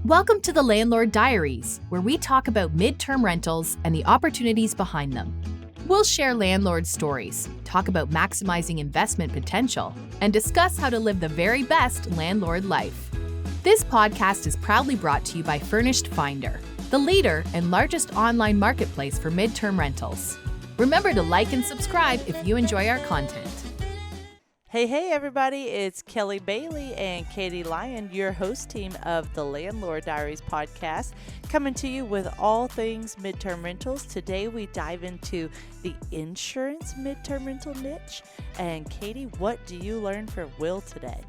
Welcome to the Landlord Diaries, where we talk about midterm rentals and the opportunities behind them. We'll share landlord stories, talk about maximizing investment potential, and discuss how to live the very best landlord life. This podcast is proudly brought to you by Furnished Finder, the leader and largest online marketplace for midterm rentals. Remember to like and subscribe if you enjoy our content. Hey everybody, it's Kelly Bailey and Katie Lyon, your host team of the Landlord Diaries podcast, coming to you with all things midterm rentals. Today we dive into the insurance midterm rental niche. And Katie, what do you learn from Will today?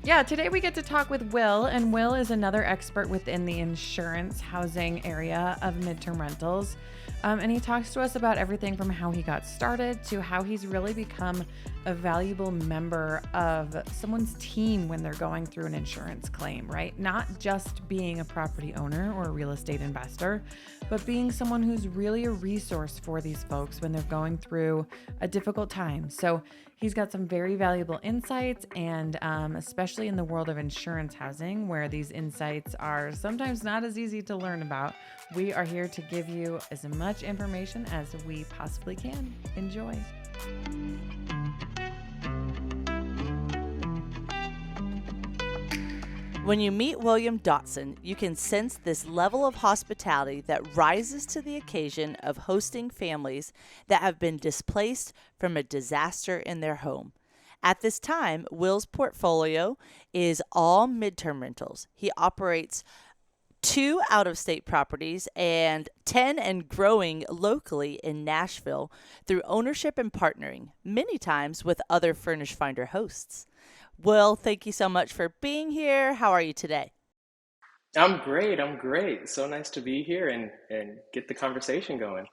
Yeah, today we get to talk with Will, and Will is another expert within the insurance housing area of midterm rentals. And he talks to us about everything from how he got started to how he's really become a valuable member of someone's team when they're going through an insurance claim, right? Not just being a property owner or a real estate investor, but being someone who's really a resource for these folks when they're going through a difficult time. So he's got some very valuable insights, and especially in the world of insurance housing, where these insights are sometimes not as easy to learn about, we are here to give you as much information as we possibly can. Enjoy. When you meet William Dotson, you can sense this level of hospitality that rises to the occasion of hosting families that have been displaced from a disaster in their home. At this time, Will's portfolio is all midterm rentals. He operates 2 out-of-state properties and 10 and growing locally in Nashville through ownership and partnering, many times with other Furnished Finder hosts. Will, thank you so much for being here. How are you today? I'm great. So nice to be here and get the conversation going.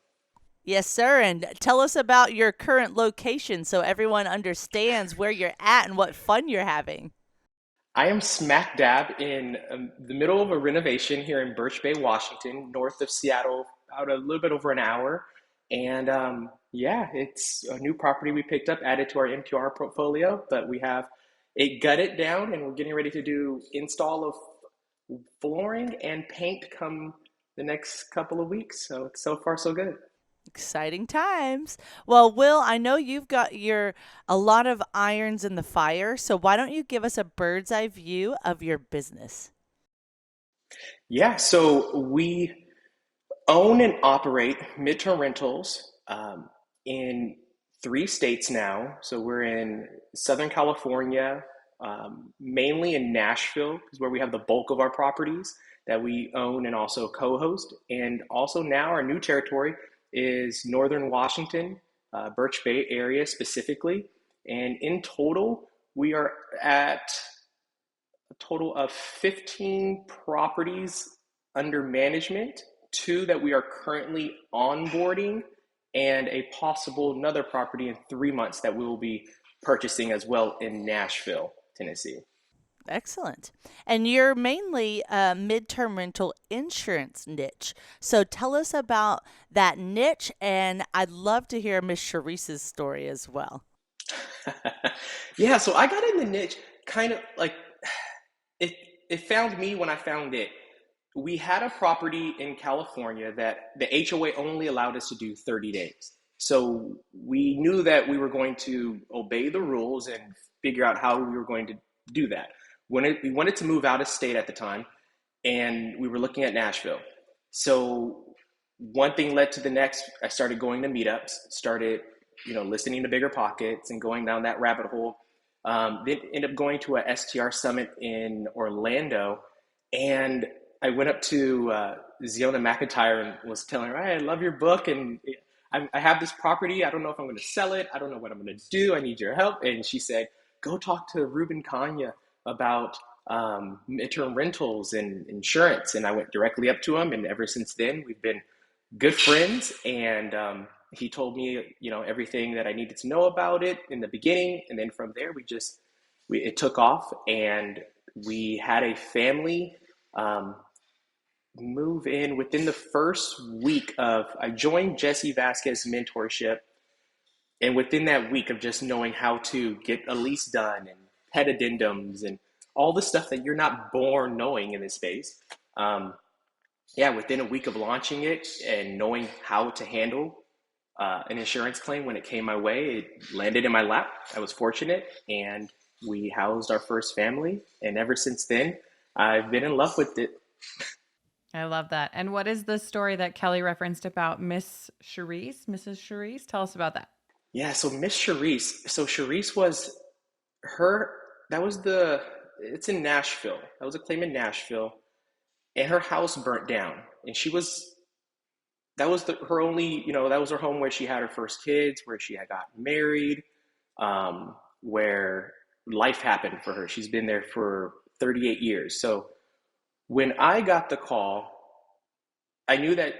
Yes, sir. And tell us about your current location so everyone understands where you're at and what fun you're having. I am smack dab in the middle of a renovation here in Birch Bay, Washington, north of Seattle, about a little bit over an hour. And it's a new property we picked up, added to our MPR portfolio, but we have it gutted down and we're getting ready to do install of flooring and paint come the next couple of weeks. So far so good. Exciting times. Well, Will, I know you've got a lot of irons in the fire, so why don't you give us a bird's eye view of your business? Yeah, so we own and operate midterm rentals in 3 states now. So we're in Southern California, mainly in Nashville, is where we have the bulk of our properties that we own and also co-host. And also now our new territory is Northern Washington, Birch Bay area specifically. And in total, we are at a total of 15 properties under management, 2 that we are currently onboarding, and a possible another property in 3 months that we will be purchasing as well in Nashville, Tennessee. Excellent. And you're mainly a midterm rental insurance niche. So tell us about that niche, and I'd love to hear Miss Sharice's story as well. Yeah, so I got in the niche kind of like it found me when I found it. We had a property in California that the HOA only allowed us to do 30 days. So we knew that we were going to obey the rules and figure out how we were going to do that. We wanted to move out of state at the time, and we were looking at Nashville. So one thing led to the next. I started going to meetups, started listening to Bigger Pockets and going down that rabbit hole. Then ended up going to a STR summit in Orlando, and I went up to Ziona McIntyre and was telling her, "I love your book, and I have this property. I don't know if I'm going to sell it. I don't know what I'm going to do. I need your help." And she said, "Go talk to Ruben Kanya about midterm rentals and insurance." And I went directly up to him, and ever since then, we've been good friends. And he told me, everything that I needed to know about it in the beginning, and then from there, it took off, and we had a family move in within the first week I joined Jesse Vasquez's mentorship, and within that week of just knowing how to get a lease done and pet addendums and all the stuff that you're not born knowing in this space, Um, yeah, within a week of launching it and knowing how to handle an insurance claim when it came my way, it landed in my lap. I was fortunate, and we housed our first family. And ever since then, I've been in love with it. I love that. And what is the story that Kelly referenced about Mrs. Charisse? Tell us about that. Yeah, so Miss Charisse. So Charisse was her, that was the, it's in Nashville. That was a claim in Nashville. And her house burnt down. And she was, that was her only, that was her home where she had her first kids, where she had gotten married, where life happened for her. She's been there for 38 years. So when I got the call, I knew that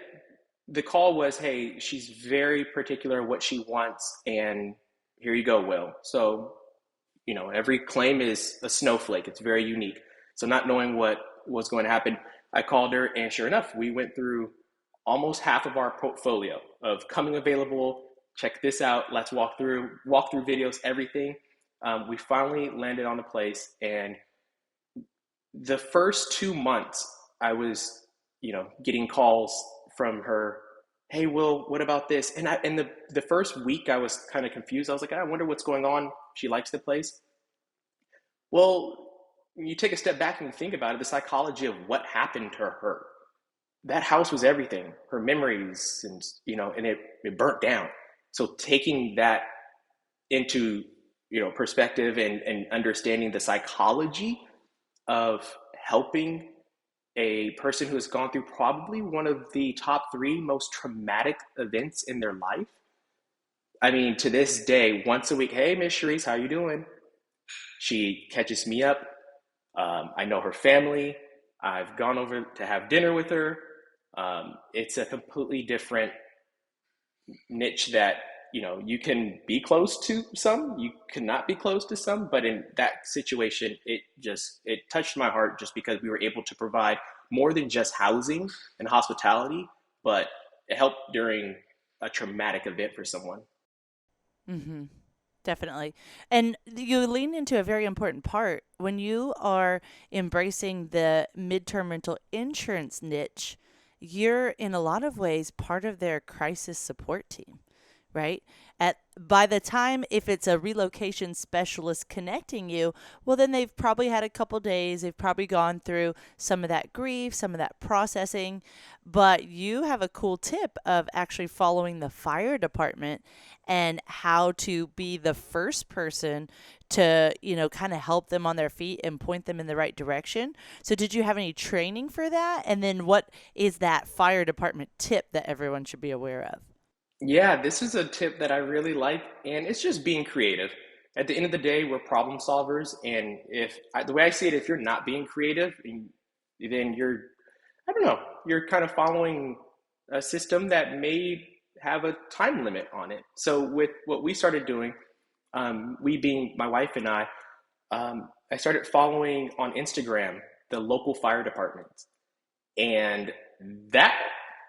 the call was, hey, she's very particular what she wants, and here you go, Will. So, every claim is a snowflake. It's very unique. So not knowing what was going to happen, I called her, and sure enough, we went through almost half of our portfolio of coming available. Check this out. Let's walk through videos, everything. We finally landed on a place, and the first 2 months, I was, getting calls from her. Hey, Will, what about this? And the first week, I was kind of confused. I was like, I wonder what's going on. She likes the place. Well, when you take a step back and you think about it, the psychology of what happened to her. That house was everything. Her memories, and it burnt down. So taking that into perspective and understanding the psychology of helping a person who has gone through probably one of the top 3 most traumatic events in their life. I mean, to this day, once a week, hey, Miss Charisse, how you doing? She catches me up. I know her family. I've gone over to have dinner with her. It's a completely different niche that you can be close to some, you cannot be close to some, but in that situation, it touched my heart just because we were able to provide more than just housing and hospitality, but it helped during a traumatic event for someone. Mm-hmm. Definitely. And you lean into a very important part. When you are embracing the midterm rental insurance niche, you're in a lot of ways part of their crisis support team, right? By the time, if it's a relocation specialist connecting you, well, then they've probably had a couple days. They've probably gone through some of that grief, some of that processing. But you have a cool tip of actually following the fire department and how to be the first person to, kind of help them on their feet and point them in the right direction. So did you have any training for that? And then what is that fire department tip that everyone should be aware of? Yeah, this is a tip that I really like, and it's just being creative. At the end of the day, we're problem solvers, and the way I see it, if you're not being creative, then I don't know, you're kind of following a system that may have a time limit on it. So with what we started doing, we being my wife and I started following on Instagram the local fire departments, and that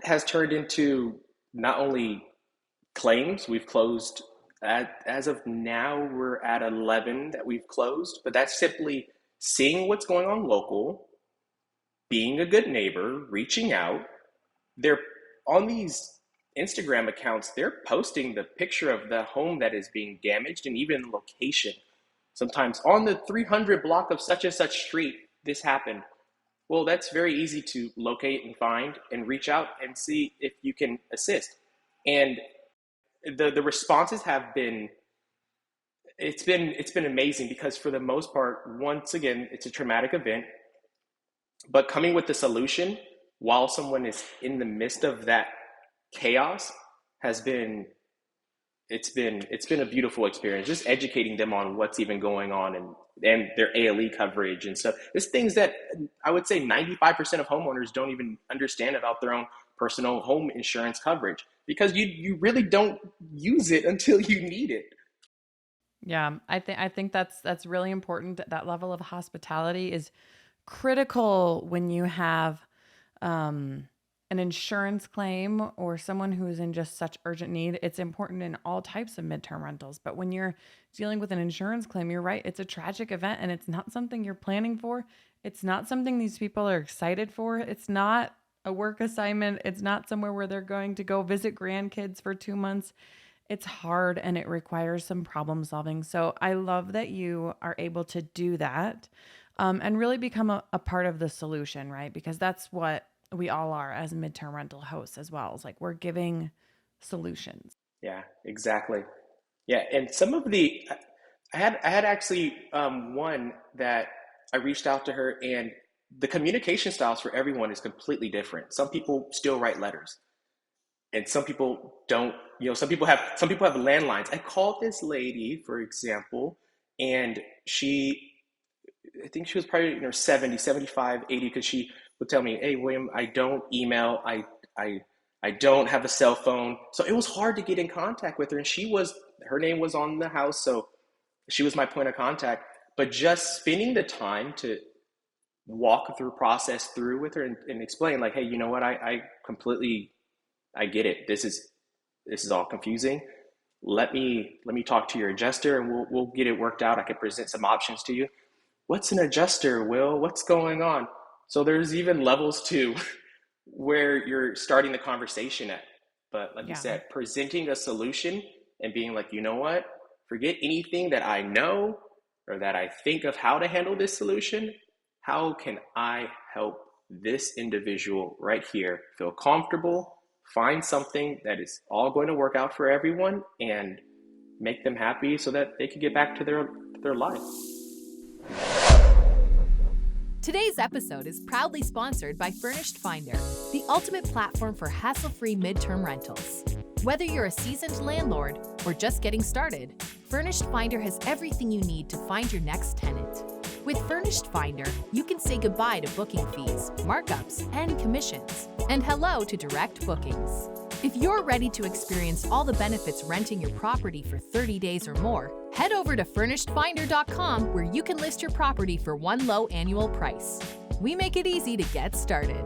has turned into not only claims. We've closed as of now, we're at 11 that we've closed, but that's simply seeing what's going on local, being a good neighbor, reaching out. They're on these Instagram accounts, they're posting the picture of the home that is being damaged and even the location. Sometimes on the 300 block of such and such street, this happened. Well, that's very easy to locate and find and reach out and see if you can assist. And the responses have been, it's been amazing, because for the most part, once again, it's a traumatic event, but coming with the solution while someone is in the midst of that chaos has been, it's been a beautiful experience, just educating them on what's even going on and their ALE coverage and stuff. There's things that I would say 95% of homeowners don't even understand about their own personal home insurance coverage, because you really don't use it until you need it. Yeah, I think that's really important. That level of hospitality is critical when you have an insurance claim or someone who is in just such urgent need. It's important in all types of midterm rentals. But when you're dealing with an insurance claim, you're right, it's a tragic event and it's not something you're planning for. It's not something these people are excited for. It's not a work assignment. It's not somewhere where they're going to go visit grandkids for 2 months. It's hard and it requires some problem solving. So I love that you are able to do that, and really become a part of the solution, right? Because that's what we all are as midterm rental hosts as well. It's like we're giving solutions. Yeah, exactly. Yeah, and some of the I had actually one that I reached out to her, and the communication styles for everyone is completely different. Some people still write letters, and some people don't. Some people have landlines. I called this lady, for example, and I think she was probably in her 70, 75, 80, because she would tell me, "Hey, William, I don't email. I I don't have a cell phone." So it was hard to get in contact with her. And her name was on the house, so she was my point of contact. But just spending the time to walk through, process through with her, and explain, like, hey, you know what? I get it. This is all confusing. Let me talk to your adjuster, and we'll get it worked out. I can present some options to you. What's an adjuster, Will? What's going on? So there's even levels to where you're starting the conversation at. But like you Yeah. said, presenting a solution and being like, you know what? Forget anything that I know or that I think of how to handle this solution. How can I help this individual right here feel comfortable, find something that is all going to work out for everyone, and make them happy so that they can get back to their life? Today's episode is proudly sponsored by Furnished Finder, the ultimate platform for hassle-free midterm rentals. Whether you're a seasoned landlord or just getting started, Furnished Finder has everything you need to find your next tenant. With Furnished Finder, you can say goodbye to booking fees, markups, and commissions, and hello to direct bookings. If you're ready to experience all the benefits renting your property for 30 days or more, head over to furnishedfinder.com, where you can list your property for one low annual price. We make it easy to get started.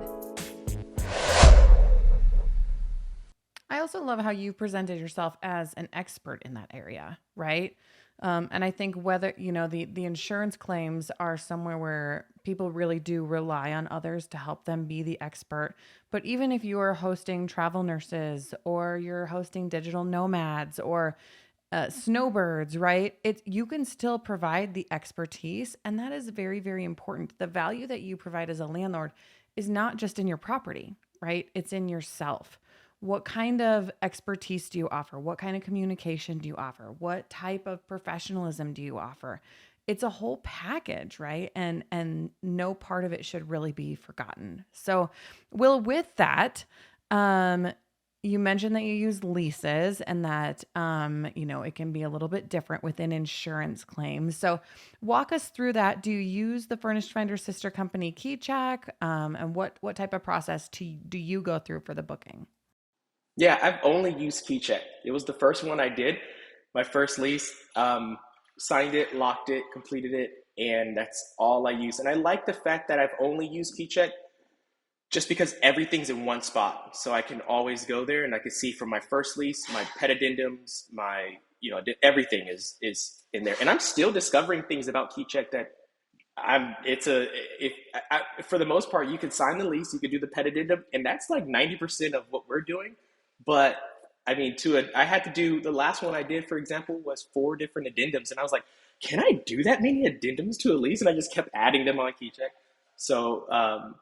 I also love how you presented yourself as an expert in that area, right? And I think whether, the insurance claims are somewhere where people really do rely on others to help them be the expert. But even if you are hosting travel nurses, or you're hosting digital nomads, or snowbirds, right? You can still provide the expertise. And that is very, very important. The value that you provide as a landlord is not just in your property, right? It's in yourself. What kind of expertise do you offer? What kind of communication do you offer? What type of professionalism do you offer? It's a whole package, right? And no part of it should really be forgotten. So, Will, with that, you mentioned that you use leases, and that it can be a little bit different within insurance claims. So walk us through that. Do you use the Furnished Finder sister company KeyCheck? And what type of process do you go through for the booking? Yeah, I've only used KeyCheck. It was the first one I did, my first lease. Signed it, locked it, completed it, and that's all I use. And I like the fact that I've only used KeyCheck just because everything's in one spot. So I can always go there, and I can see from my first lease, my pet addendums, everything is in there. And I'm still discovering things about KeyCheck that for the most part, you can sign the lease, you can do the pet addendum, and that's like 90% of what we're doing. But I mean, I had to do, the last one I did, for example, was 4 different addendums. And I was like, can I do that many addendums to a lease? And I just kept adding them on KeyCheck. So, I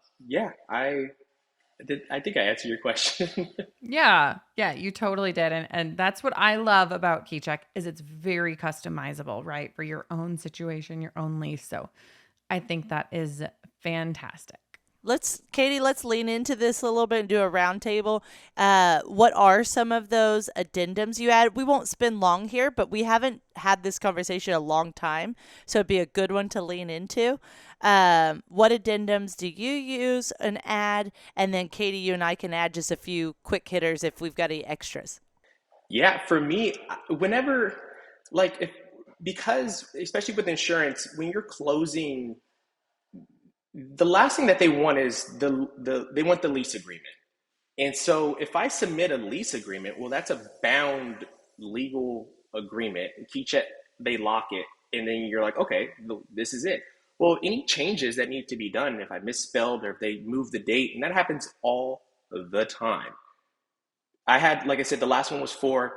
think I answered your question. Yeah, you totally did. And that's what I love about KeyCheck is it's very customizable, right? For your own situation, your own lease. So I think that is fantastic. Katie, let's lean into this a little bit and do a round table. What are some of those addendums you add? We won't spend long here, but we haven't had this conversation a long time, so it'd be a good one to lean into. What addendums do you use and add? And then Katie, you and I can add just a few quick hitters if we've got any extras. Yeah, for me, whenever, because especially with insurance, when you're closing, the last thing that they want is they want the lease agreement. And so if I submit a lease agreement, well, that's a bound legal agreement. KeyCheck, they lock it, and then you're like, okay, this is it. Well, any changes that need to be done, if I misspelled or if they move the date, and that happens all the time. I had, like I said, the last one was 4.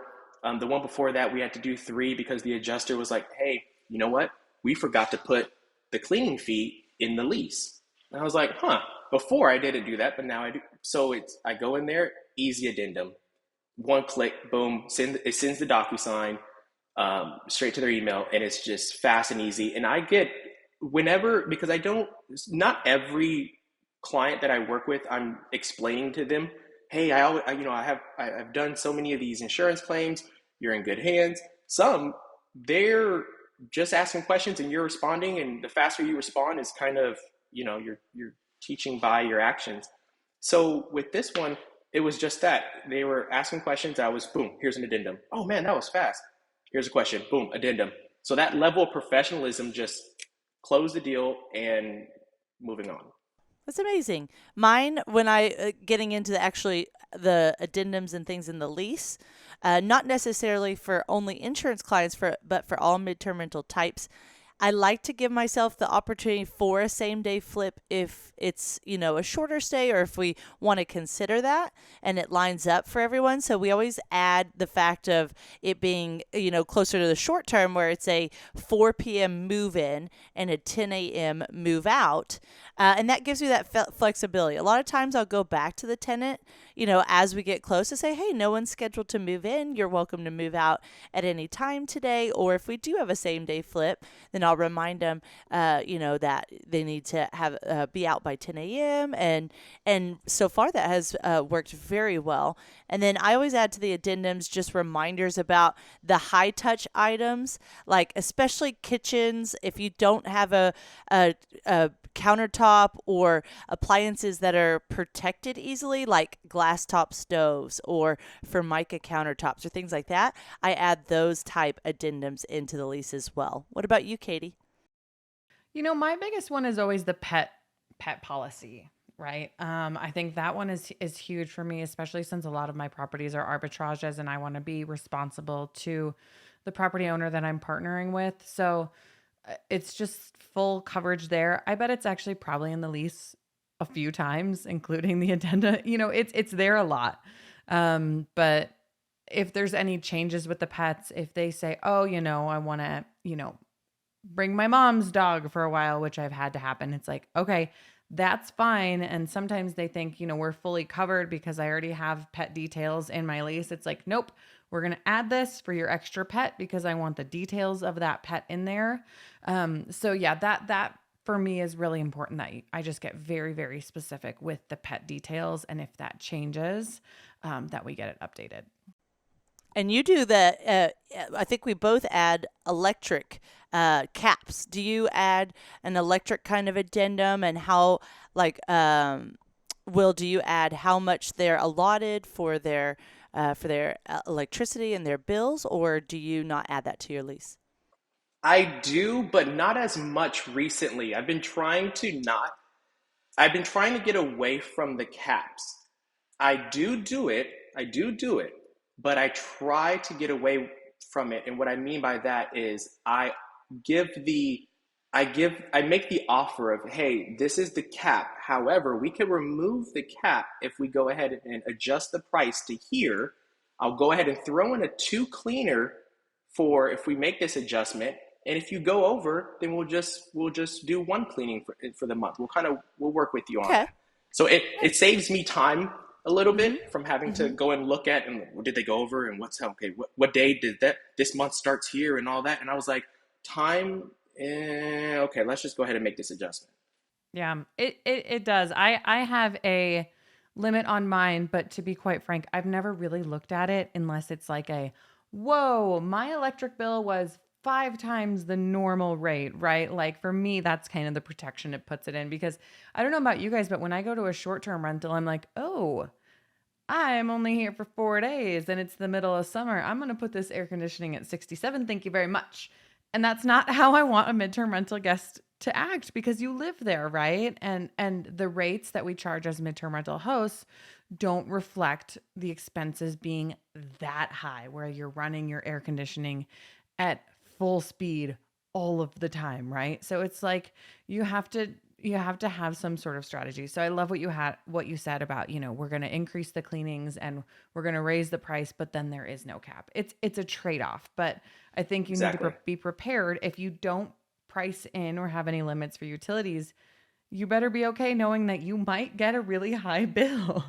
The one before that, we had to do 3 because the adjuster was like, hey, you know what? We forgot to put the cleaning fee in the lease. And I was like, huh, before I didn't do that, but now I do. So I go in there, easy addendum, one click, boom, it sends the DocuSign straight to their email, and it's just fast and easy. And I get whenever, because not every client that I work with, I'm explaining to them, hey, I've done so many of these insurance claims. You're in good hands. Some, they're just asking questions and you're responding, and the faster you respond is kind of, you're teaching by your actions. So with this one, it was just that. They were asking questions. I was, boom, here's an addendum. Oh man, that was fast. Here's a question, boom, addendum. So that level of professionalism just closed the deal and moving on. That's amazing. Mine, when I getting into the addendums and things in the lease, not necessarily for only insurance clients, but for all midterm rental types, I like to give myself the opportunity for a same day flip if it's, a shorter stay, or if we want to consider that and it lines up for everyone. So we always add the fact of it being, closer to the short term, where it's a 4 p.m. move in and a 10 a.m. move out. And that gives you that flexibility. A lot of times I'll go back to the tenant, as we get close, to say, hey, no one's scheduled to move in. You're welcome to move out at any time today. Or if we do have a same day flip, then I'll remind them, that they need to have be out by 10 a.m. And so far that has worked very well. And then I always add to the addendums just reminders about the high touch items, like especially kitchens. If you don't have a countertop or appliances that are protected easily, like glass top stoves or Formica countertops or things like that, I add those type addendums into the lease as well. What about you, Katie? My biggest one is always the pet policy, right? I think that one is huge for me, especially since a lot of my properties are arbitrages and I want to be responsible to the property owner that I'm partnering with. So it's just full coverage there. I bet it's actually probably in the lease a few times, including the addenda. It's there a lot. But if there's any changes with the pets, if they say, oh, I want to, bring my mom's dog for a while, which I've had to happen. It's like, okay, that's fine. And sometimes they think, we're fully covered because I already have pet details in my lease. It's like, nope, we're going to add this for your extra pet because I want the details of that pet in there. So yeah, that for me is really important, that I just get very, very specific with the pet details. And if that changes, that we get it updated. And you do the, I think we both add electric caps. Do you add an electric kind of addendum, and how, Will, do you add how much they're allotted for their electricity and their bills, or do you not add that to your lease? I do, but not as much recently. I've been trying to get away from the caps. I do it, but I try to get away from it. And what I mean by that is I make the offer of, hey, this is the cap. However, we can remove the cap if we go ahead and adjust the price to here. I'll go ahead and throw in a 2 cleaner for if we make this adjustment. And if you go over, then we'll just do 1 cleaning for the month. We'll work with you on that. So it saves me time a little bit from having to go and look at, and did they go over, and what day did this month starts here and all that. And I was like, time, okay, let's just go ahead and make this adjustment. Yeah, it does. I have a limit on mine, but to be quite frank, I've never really looked at it unless it's like whoa, my electric bill was 5 times the normal rate, right? Like for me, that's kind of the protection it puts it in, because I don't know about you guys, but when I go to a short-term rental, I'm like, oh, I'm only here for 4 days and it's the middle of summer. I'm going to put this air conditioning at 67. Thank you very much. And that's not how I want a midterm rental guest to act, because you live there, right? And the rates that we charge as midterm rental hosts don't reflect the expenses being that high, where you're running your air conditioning at full speed all of the time, right? So it's like you have to have some sort of strategy. So I love what you said about, we're going to increase the cleanings and we're going to raise the price, but then there is no cap. It's a trade-off, but I think you need Exactly. to be prepared. If you don't price in or have any limits for utilities, you better be okay knowing that you might get a really high bill.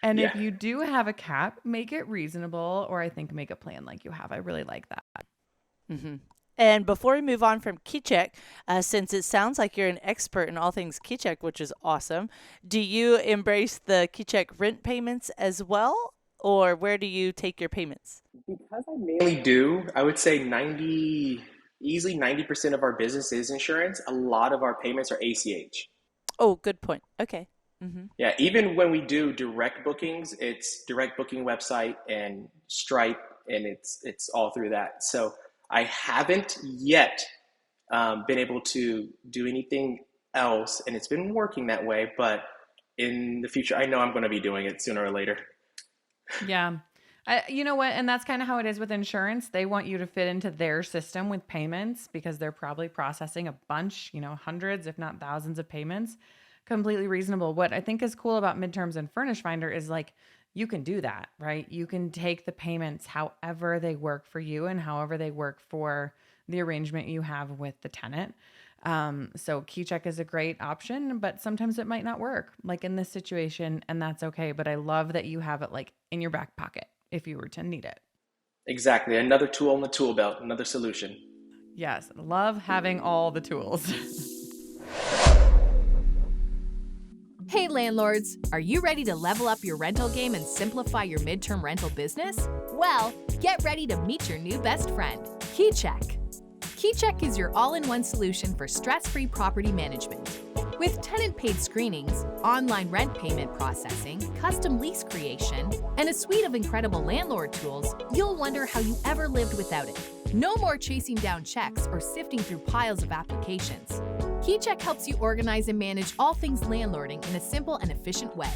And Yeah. if you do have a cap, make it reasonable, or I think make a plan like you have. I really like that. Mm-hmm. And before we move on from KeyCheck, since it sounds like you're an expert in all things KeyCheck, which is awesome, do you embrace the KeyCheck rent payments as well, or where do you take your payments? Because I mainly do, I would say easily 90% of our business is insurance. A lot of our payments are ACH. Oh, good point. Okay. Mm-hmm. Yeah, even when we do direct bookings, it's direct booking website and Stripe, and it's all through that. So I haven't yet been able to do anything else, and it's been working that way. But in the future, I know I'm going to be doing it sooner or later. Yeah. You know what? And that's kind of how it is with insurance. They want you to fit into their system with payments because they're probably processing a bunch, hundreds, if not thousands of payments. Completely reasonable. What I think is cool about midterms and Furnished Finder is like you can do that, right? You can take the payments however they work for you and however they work for the arrangement you have with the tenant. So KeyCheck is a great option, but sometimes it might not work, like in this situation, and that's okay. But I love that you have it like in your back pocket if you were to need it. Exactly. Another tool in the tool belt, another solution. Yes, love having all the tools. Hey landlords, are you ready to level up your rental game and simplify your midterm rental business? Well, get ready to meet your new best friend, KeyCheck. KeyCheck is your all-in-one solution for stress-free property management. With tenant-paid screenings, online rent payment processing, custom lease creation, and a suite of incredible landlord tools, you'll wonder how you ever lived without it. No more chasing down checks or sifting through piles of applications. KeyCheck helps you organize and manage all things landlording in a simple and efficient way.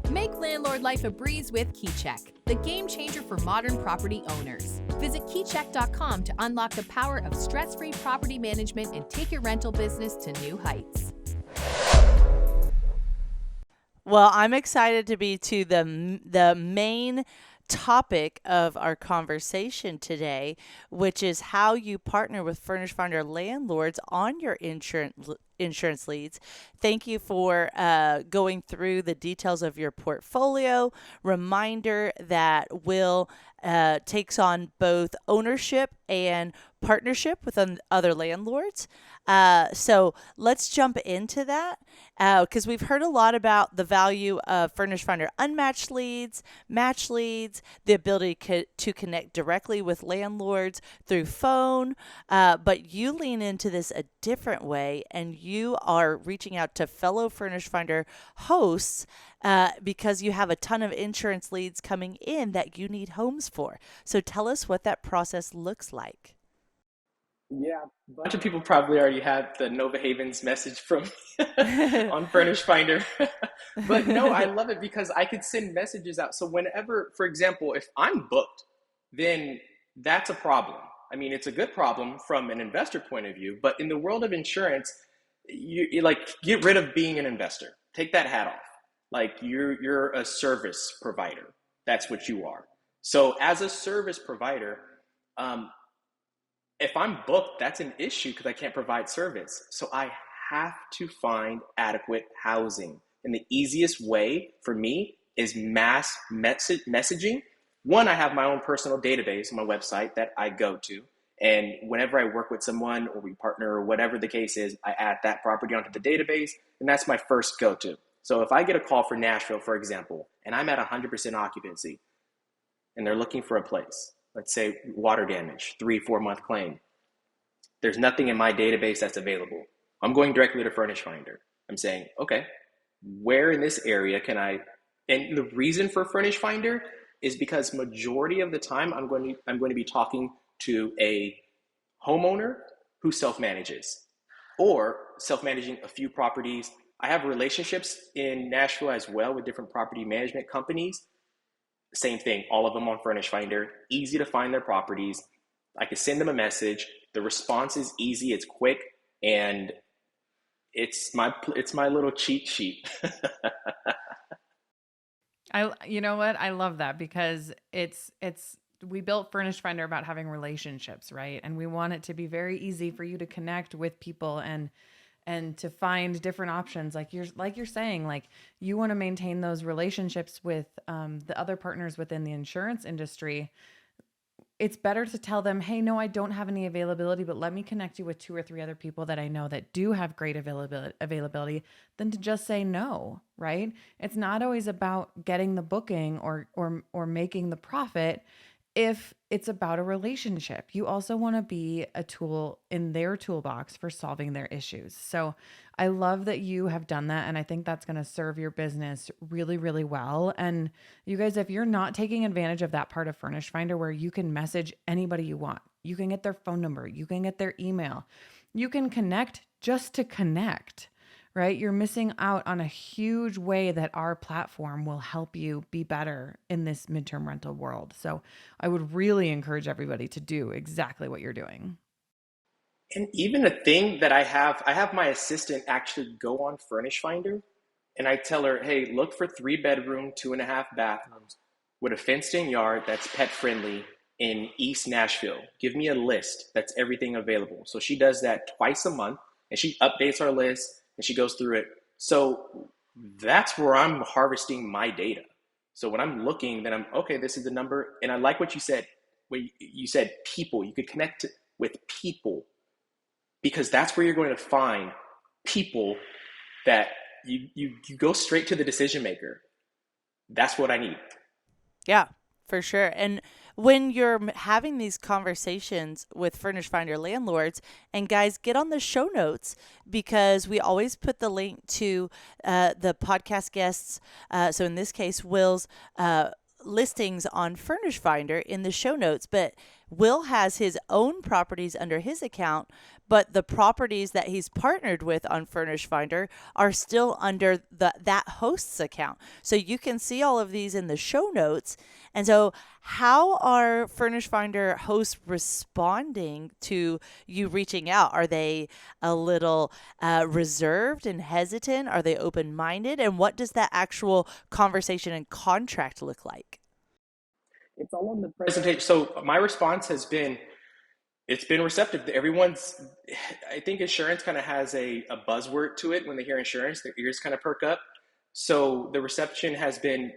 Make landlord life a breeze with KeyCheck, the game changer for modern property owners. Visit keycheck.com to unlock the power of stress-free property management and take your rental business to new heights. Well, I'm excited to be to the main topic of our conversation today, which is how you partner with Furnished Finder landlords on your insurance leads. Thank you for going through the details of your portfolio. Reminder that Will takes on both ownership and partnership with other landlords. So let's jump into that because we've heard a lot about the value of Furnished Finder unmatched leads, match leads, the ability to connect directly with landlords through phone. But you lean into this a different way, and you are reaching out to fellow Furnished Finder hosts because you have a ton of insurance leads coming in that you need homes for. So tell us what that process looks like. Yeah, a bunch of people probably already had the Nova Havens message from on Furnished Finder. But no, I love it because I could send messages out. So whenever, for example, if I'm booked, then that's a problem. I mean, it's a good problem from an investor point of view, but in the world of insurance, you like get rid of being an investor. Take that hat off. Like you're a service provider. That's what you are. So as a service provider, if I'm booked, that's an issue because I can't provide service. So I have to find adequate housing. And the easiest way for me is mass messaging. One, I have my own personal database on my website that I go to. And whenever I work with someone or we partner or whatever the case is, I add that property onto the database. And that's my first go-to. So if I get a call for Nashville, for example, and I'm at 100% occupancy and they're looking for a place, let's say water damage, 3-4 month claim. There's nothing in my database that's available. I'm going directly to Furnished Finder. I'm saying, okay, where in this area can I, and the reason for Furnished Finder is because majority of the time I'm going to be talking to a homeowner who self-manages or self-managing a few properties. I have relationships in Nashville as well with different property management companies. Same thing, all of them on Furnished Finder, easy to find their properties. I can send them a message. The response is easy, it's quick, and it's my little cheat sheet. You know what? I love that because we built Furnished Finder about having relationships, right? And we want it to be very easy for you to connect with people and to find different options. Like you're saying, like you want to maintain those relationships with the other partners within the insurance industry. It's better to tell them, hey, no, I don't have any availability, but let me connect you with 2 or 3 other people that I know that do have great availability than to just say no, right? It's not always about getting the booking or making the profit. If it's about a relationship, you also want to be a tool in their toolbox for solving their issues. So I love that you have done that. And I think that's going to serve your business really, really well. And you guys, if you're not taking advantage of that part of Furnished Finder where you can message anybody you want, you can get their phone number, you can get their email, you can connect just to connect, right? You're missing out on a huge way that our platform will help you be better in this midterm rental world. So I would really encourage everybody to do exactly what you're doing. And even a thing that I have my assistant actually go on Furnish Finder, and I tell her, hey, look for 3-bedroom, 2.5 bathrooms with a fenced-in yard that's pet friendly in East Nashville. Give me a list that's everything available. So she does that twice a month, and she updates our list and she goes through it. So that's where I'm harvesting my data. So when I'm looking, then I'm okay. This is the number, and I like what you said. When you said people, you could connect with people, because that's where you're going to find people that you go straight to the decision maker. That's what I need. Yeah, for sure. And when you're having these conversations with Furnished Finder landlords, and guys, get on the show notes because we always put the link to the podcast guests. So in this case, Will's listings on Furnished Finder in the show notes, but Will has his own properties under his account, but the properties that he's partnered with on Furnished Finder are still under that host's account. So you can see all of these in the show notes. And so how are Furnished Finder hosts responding to you reaching out? Are they a little reserved and hesitant? Are they open-minded? And what does that actual conversation and contract look like? It's all on the presentation. So my response has been, it's been receptive. I think insurance kind of has a buzzword to it. When they hear insurance, their ears kind of perk up. So the reception has been,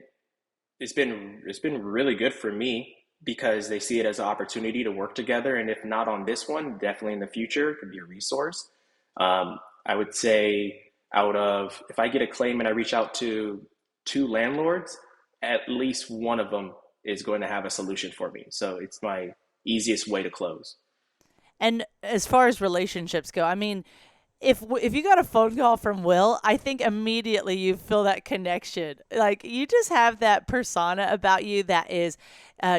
it's been really good for me because they see it as an opportunity to work together. And if not on this one, definitely in the future, it could be a resource. I would say if I get a claim and I reach out to 2 landlords, at least one of them is going to have a solution for me. So it's my easiest way to close. And as far as relationships go, I mean, if you got a phone call from Will, I think immediately you feel that connection. Like you just have that persona about you that is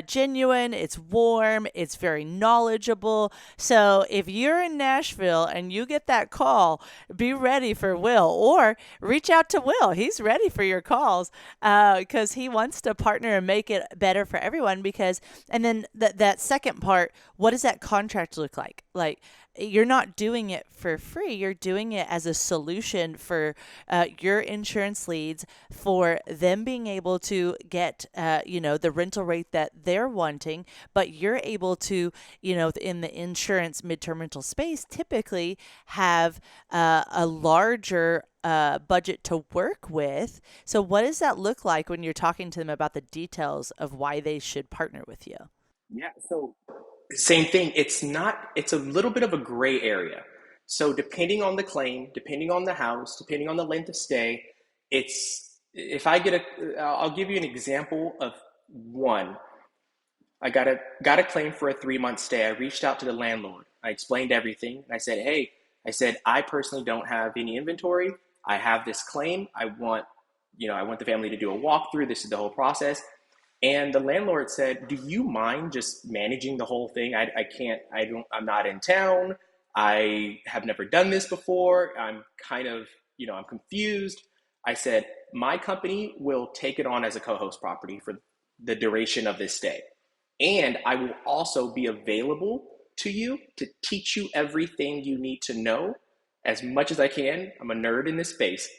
genuine, it's warm, it's very knowledgeable. So if you're in Nashville and you get that call, be ready for Will or reach out to Will. He's ready for your calls because he wants to partner and make it better for everyone. And then that second part, what does that contract look like? Like, you're not doing it for free. You're doing it as a solution for your insurance leads, for them being able to get, the rental rate that they're wanting, but you're able to, in the insurance midterm rental space, typically have a larger budget to work with. So what does that look like when you're talking to them about the details of why they should partner with you? Yeah. So same thing. It's a little bit of a gray area. So depending on the claim, depending on the house, depending on the length of stay, I'll give you an example of one. I got a claim for a 3-month stay. I reached out to the landlord. I explained everything. And I said, hey, I personally don't have any inventory. I have this claim. I want the family to do a walkthrough. This is the whole process. And the landlord said, do you mind just managing the whole thing? I'm not in town. I have never done this before. I'm kind of, I'm confused. I said, my company will take it on as a co-host property for the duration of this stay. And I will also be available to you to teach you everything you need to know as much as I can. I'm a nerd in this space,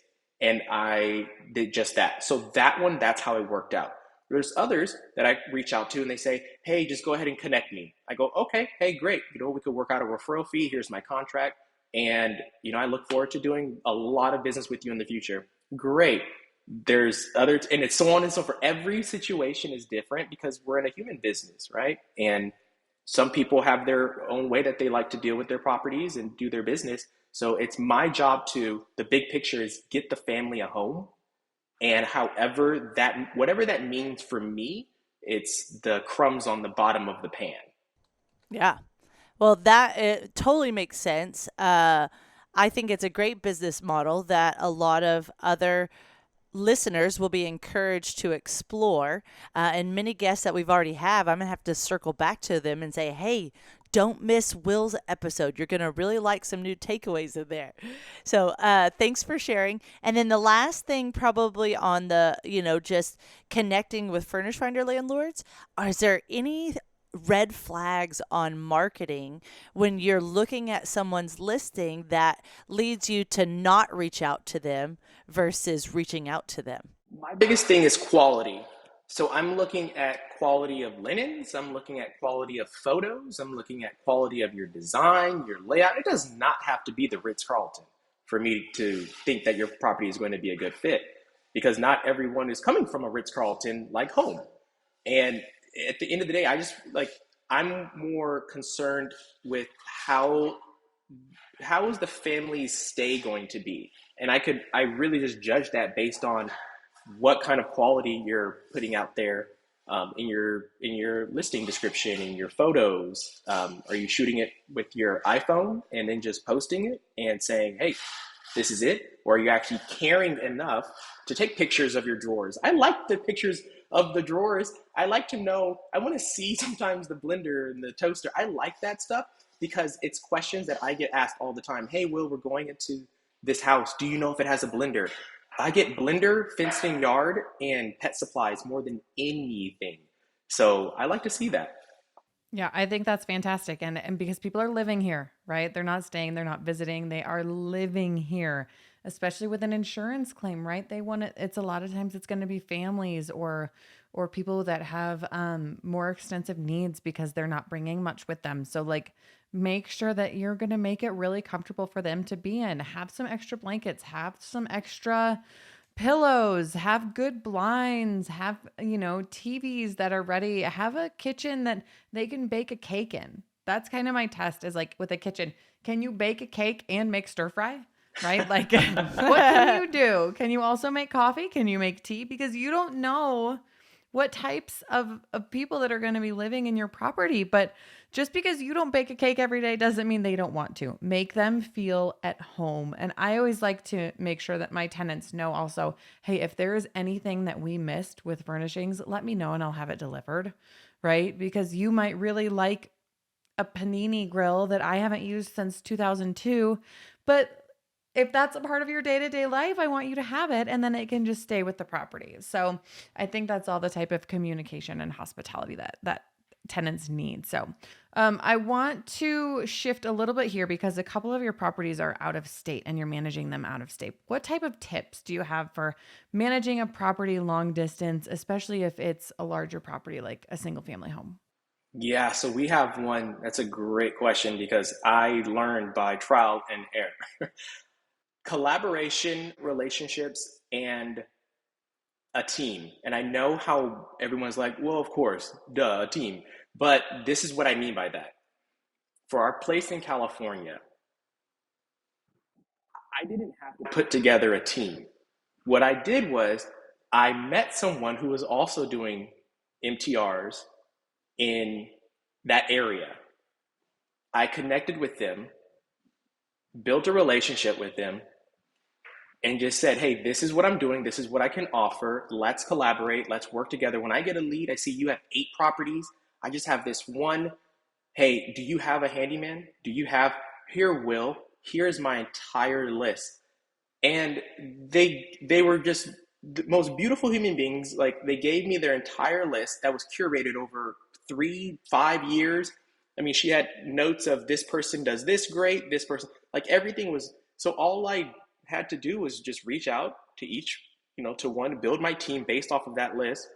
and I did just that. So that's how it worked out. There's others that I reach out to and they say, hey, just go ahead and connect me. I go, okay, hey, great. We could work out a referral fee. Here's my contract. And, I look forward to doing a lot of business with you in the future. Great. There's others, and it's so on and so forth. Every situation is different because we're in a human business, right? And some people have their own way that they like to deal with their properties and do their business. So it's my job the big picture is get the family a home. And whatever that means for me, it's the crumbs on the bottom of the pan. Yeah. Well, it totally makes sense. I think it's a great business model that a lot of other listeners will be encouraged to explore. And many guests that we've already have, I'm going to have to circle back to them and say, hey, don't miss Will's episode. You're going to really like some new takeaways in there. So thanks for sharing. And then the last thing probably on the, just connecting with Furnished Finder landlords, is there any red flags on marketing when you're looking at someone's listing that leads you to not reach out to them versus reaching out to them? My biggest thing is quality. So I'm looking at quality of linens. I'm looking at quality of photos. I'm looking at quality of your design, your layout. It does not have to be the Ritz-Carlton for me to think that your property is going to be a good fit, because not everyone is coming from a Ritz-Carlton like home. And at the end of the day, I'm more concerned with how is the family's stay going to be. And I really just judge that based on what kind of quality you're putting out there in your listing description, in your photos. Are you shooting it with your iPhone and then just posting it and saying, hey, this is it? Or are you actually caring enough to take pictures of your drawers? I like the pictures of the drawers. I like to know, I want to see sometimes the blender and the toaster. I like that stuff because it's questions that I get asked all the time. Hey, Will, we're going into this house. Do you know if it has a blender? I get blender, fenced-in yard, and pet supplies more than anything. So I like to see that. Yeah, I think that's fantastic. And because people are living here, right? They're not staying, they're not visiting, they are living here, especially with an insurance claim, right? They want it's a lot of times it's going to be families or people that have more extensive needs because they're not bringing much with them. So make sure that you're going to make it really comfortable for them to be in. Have some extra blankets, have some extra pillows, have good blinds, have, TVs that are ready, have a kitchen that they can bake a cake in. That's kind of my test is with a kitchen. Can you bake a cake and make stir fry? Right? What can you do? Can you also make coffee? Can you make tea? Because you don't know what types of people that are going to be living in your property. But just because you don't bake a cake every day doesn't mean they don't want to. Make them feel at home. And I always like to make sure that my tenants know also, hey, if there is anything that we missed with furnishings, let me know and I'll have it delivered, right? Because you might really like a panini grill that I haven't used since 2002, but if that's a part of your day-to-day life, I want you to have it, and then it can just stay with the property. So I think that's all the type of communication and hospitality that tenants need. So I want to shift a little bit here because a couple of your properties are out of state and you're managing them out of state. What type of tips do you have for managing a property long distance, especially if it's a larger property like a single family home? Yeah, so we have one. That's a great question because I learned by trial and error. Collaboration, relationships, and a team. And I know how everyone's like, well, of course, duh, a team. But this is what I mean by that. For our place in California, I didn't have to put together a team. What I did was I met someone who was also doing MTRs in that area. I connected with them, built a relationship with them, and just said, hey, this is what I'm doing. This is what I can offer. Let's collaborate. Let's work together. When I get a lead, I see you have 8 properties. I just have this one. Hey, do you have a handyman? Here, Will, here's my entire list. And they were just the most beautiful human beings. They gave me their entire list that was curated over 3-5 years. I mean, she had notes of this person does this great, this person, like everything was. So all I had to do was just reach out to each, to one, build my team based off of that list.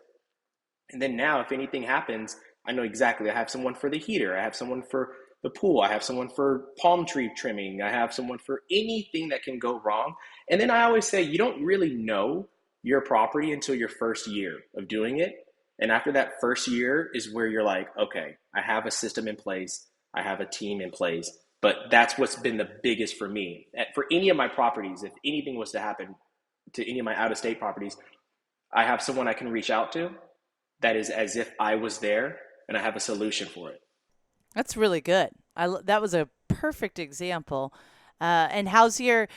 And then now, if anything happens, I know exactly. I have someone for the heater. I have someone for the pool. I have someone for palm tree trimming. I have someone for anything that can go wrong. And then I always say, you don't really know your property until your first year of doing it. And after that first year is where you're like, okay, I have a system in place. I have a team in place. But that's what's been the biggest for me. For any of my properties, if anything was to happen to any of my out of state properties, I have someone I can reach out to that is as if I was there, and I have a solution for it. That's really good. That was a perfect example. And how's your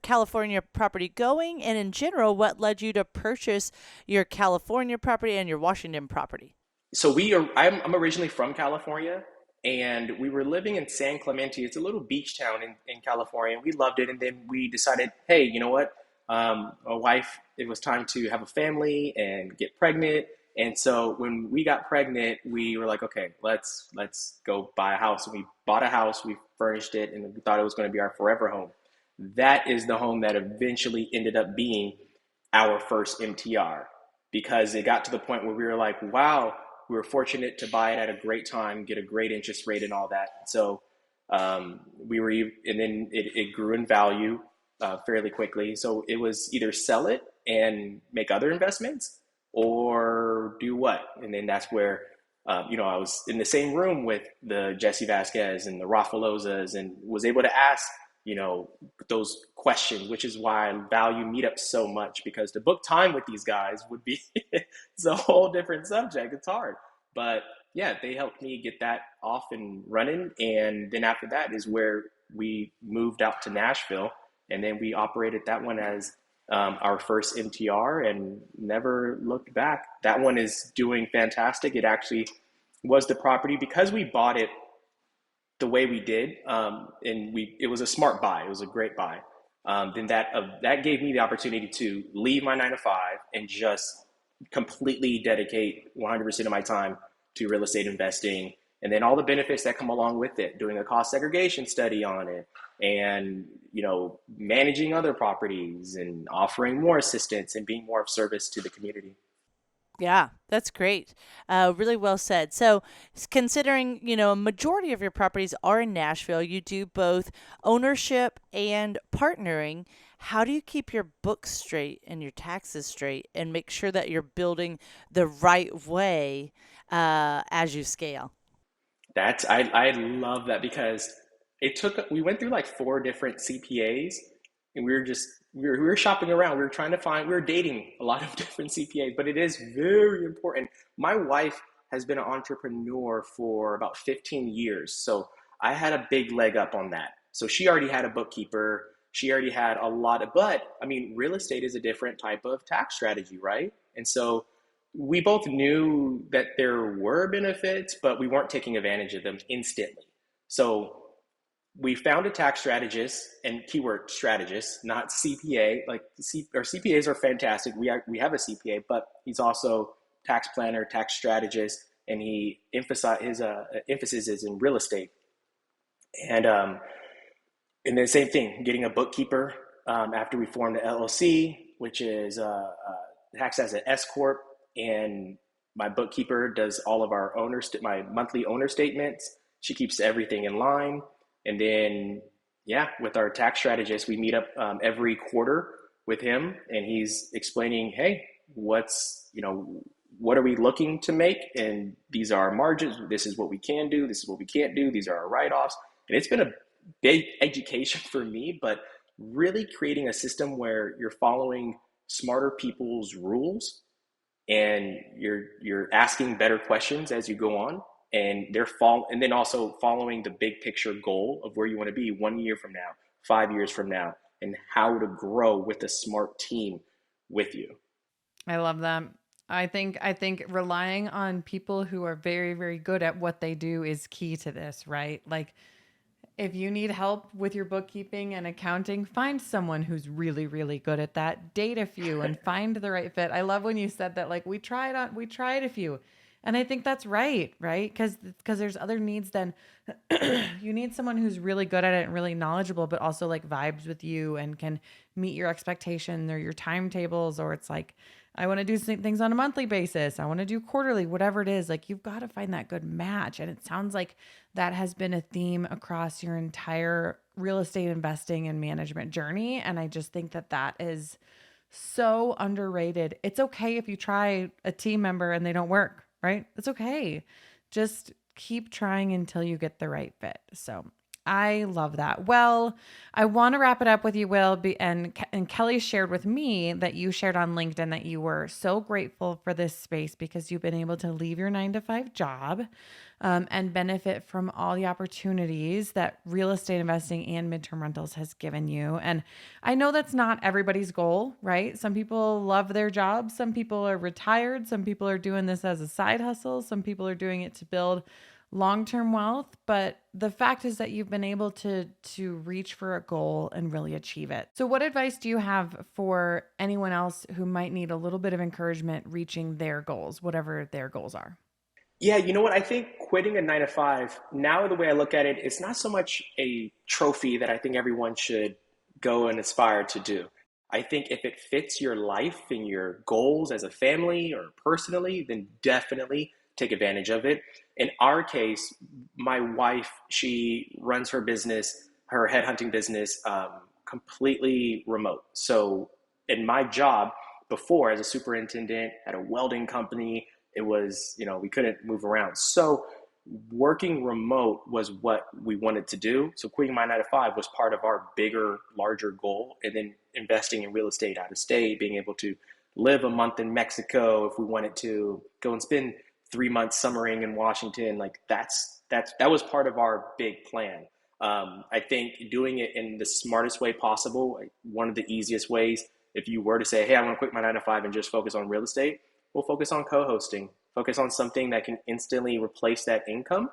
California property going? And in general, what led you to purchase your California property and your Washington property? So I'm originally from California, and we were living in San Clemente. It's a little beach town in California, and we loved it. And then we decided, hey, you know what? My wife, it was time to have a family and get pregnant. And so when we got pregnant, we were like, okay, let's go buy a house. And we bought a house, we furnished it, and we thought it was going to be our forever home. That is the home that eventually ended up being our first MTR, because it got to the point where we were like, wow, we were fortunate to buy it at a great time, get a great interest rate and all that. So and then it grew in value fairly quickly. So it was either sell it and make other investments, or do what? And then that's where, I was in the same room with the Jesse Vasquez and the Raffalosas, and was able to ask, those questions, which is why I value meetups so much, because to book time with these guys would be, it's a whole different subject. It's hard. But yeah, they helped me get that off and running. And then after that is where we moved out to Nashville, and then we operated that one as our first MTR and never looked back. That one is doing fantastic. It actually was the property, because we bought it the way we did, and it was a smart buy. It was a great buy. Then that gave me the opportunity to leave my 9-to-5 and just completely dedicate 100% of my time to real estate investing, and then all the benefits that come along with it, doing a cost segregation study on it, and managing other properties and offering more assistance and being more of service to the community. Yeah, that's great. Really well said. So considering, a majority of your properties are in Nashville, you do both ownership and partnering. How do you keep your books straight and your taxes straight and make sure that you're building the right way as you scale? I love that, because we went through like 4 different CPAs, and we were shopping around. We were dating a lot of different CPAs, but it is very important. My wife has been an entrepreneur for about 15 years. So I had a big leg up on that. So she already had a bookkeeper. She already had but I mean, real estate is a different type of tax strategy, right? And so we both knew that there were benefits, but we weren't taking advantage of them instantly. So we found a tax strategist, and keyword strategist, not CPA. Our CPAs are fantastic. We have a CPA, but he's also tax planner, tax strategist, and his emphasis is in real estate. And then same thing, getting a bookkeeper after we formed the LLC, which is taxed as an S corp, and my bookkeeper does all of our my monthly owner statements. She keeps everything in line. And then, with our tax strategist, we meet up every quarter with him, and he's explaining, hey, what are we looking to make? And these are our margins. This is what we can do. This is what we can't do. These are our write-offs. And it's been a big education for me, but really creating a system where you're following smarter people's rules, and you're asking better questions as you go on. And and then also following the big picture goal of where you want to be 1 year from now, 5 years from now, and how to grow with a smart team with you. I love that. I think relying on people who are very, very good at what they do is key to this, right? Like, if you need help with your bookkeeping and accounting, find someone who's really, really good at that. Date a few and find the right fit. I love when you said that, like, we tried a few. And I think that's right? Because there's other needs than you need someone who's really good at it and really knowledgeable, but also like vibes with you and can meet your expectations or your timetables, or it's like, I want to do things on a monthly basis. I want to do quarterly, whatever it is. Like, you've got to find that good match. And it sounds like that has been a theme across your entire real estate investing and management journey. And I just think that that is so underrated. It's okay if you try a team member and they don't work, right? It's okay. Just keep trying until you get the right fit. So I love that. Well, I want to wrap it up with you, Will. And Kelly shared with me that you shared on LinkedIn that you were so grateful for this space because you've been able to leave your 9-to-5 job and benefit from all the opportunities that real estate investing and midterm rentals has given you. And I know that's not everybody's goal, right? Some people love their jobs. Some people are retired. Some people are doing this as a side hustle. Some people are doing it to build long-term wealth, but the fact is that you've been able to reach for a goal and really achieve it. So what advice do you have for anyone else who might need a little bit of encouragement reaching their goals, whatever their goals are? Yeah, you know what? I think quitting a 9 to 5, now the way I look at it, it's not so much a trophy that I think everyone should go and aspire to do. I think if it fits your life and your goals as a family or personally, then definitely take advantage of it. In our case, my wife, she runs her business, her headhunting business, completely remote. So in my job before as a superintendent at a welding company, it was, we couldn't move around. So working remote was what we wanted to do. So quitting my 9 to 5 was part of our bigger, larger goal. And then investing in real estate out of state, being able to live a month in Mexico if we wanted to, go and spend 3 months summering in Washington, like that was part of our big plan. I think doing it in the smartest way possible, like one of the easiest ways, if you were to say, hey, I want to quit my 9 to 5 and just focus on real estate, we'll focus on co-hosting, focus on something that can instantly replace that income.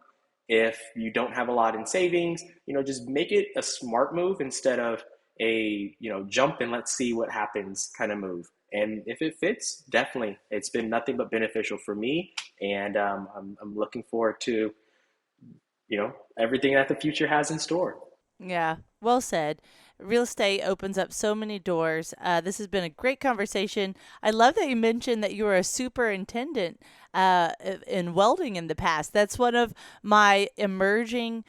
If you don't have a lot in savings, just make it a smart move instead of a, jump and let's see what happens kind of move. And if it fits, definitely, it's been nothing but beneficial for me. And I'm looking forward to, everything that the future has in store. Yeah, well said. Real estate opens up so many doors. This has been a great conversation. I love that you mentioned that you were a superintendent in welding in the past. That's one of my emerging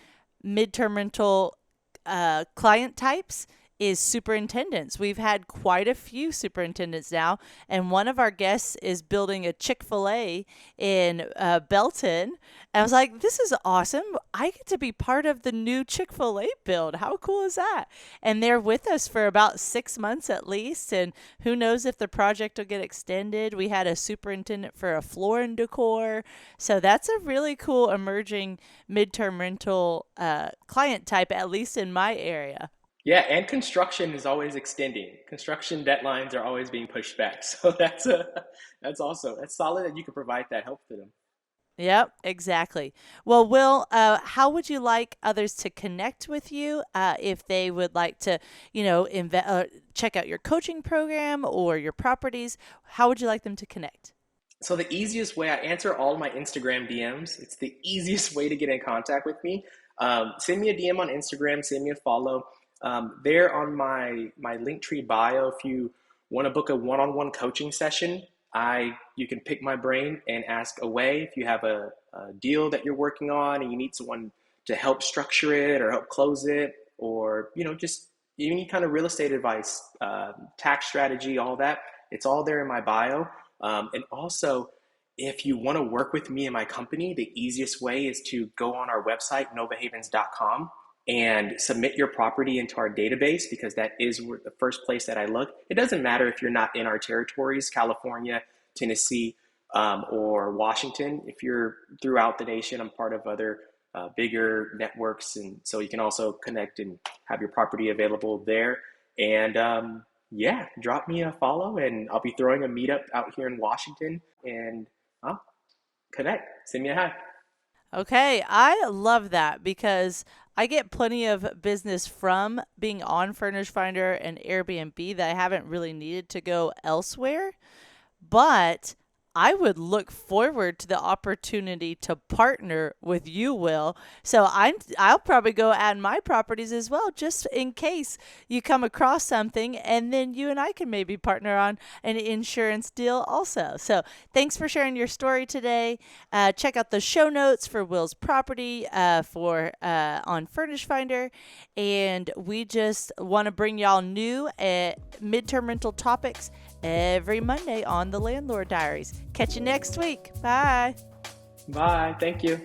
midterm rental client types is superintendents. We've had quite a few superintendents now, and one of our guests is building a Chick-fil-A in Belton. And I was like, this is awesome. I get to be part of the new Chick-fil-A build. How cool is that? And they're with us for about 6 months at least, and who knows if the project will get extended. We had a superintendent for a floor and decor. So that's a really cool emerging midterm rental client type, at least in my area. Yeah, and construction is always extending. Construction deadlines are always being pushed back. So that's also, that's solid that you can provide that help to them. Yep, exactly. Well, Will, how would you like others to connect with you if they would like to, check out your coaching program or your properties? How would you like them to connect? So the easiest way, I answer all my Instagram DMs. It's the easiest way to get in contact with me. Send me a DM on Instagram, send me a follow. There on my Linktree bio, if you want to book a one-on-one coaching session, you can pick my brain and ask away. If you have a deal that you're working on and you need someone to help structure it or help close it, or just any kind of real estate advice, tax strategy, all that, it's all there in my bio. And also, if you want to work with me and my company, the easiest way is to go on our website, novahavens.com. and submit your property into our database, because that is the first place that I look. It doesn't matter if you're not in our territories, California, Tennessee, or Washington. If you're throughout the nation, I'm part of other bigger networks, and so you can also connect and have your property available there. And drop me a follow, and I'll be throwing a meetup out here in Washington, and I'll connect. Send me a hi. Okay, I love that because I get plenty of business from being on Furnished Finder and Airbnb that I haven't really needed to go elsewhere. But I would look forward to the opportunity to partner with you, Will. So I'll probably go add my properties as well, just in case you come across something, and then you and I can maybe partner on an insurance deal also. So thanks for sharing your story today. Check out the show notes for Will's property on Furnished Finder, and we just want to bring y'all new midterm rental topics every Monday on the Landlord Diaries. Catch you next week. Bye. Bye. Thank you.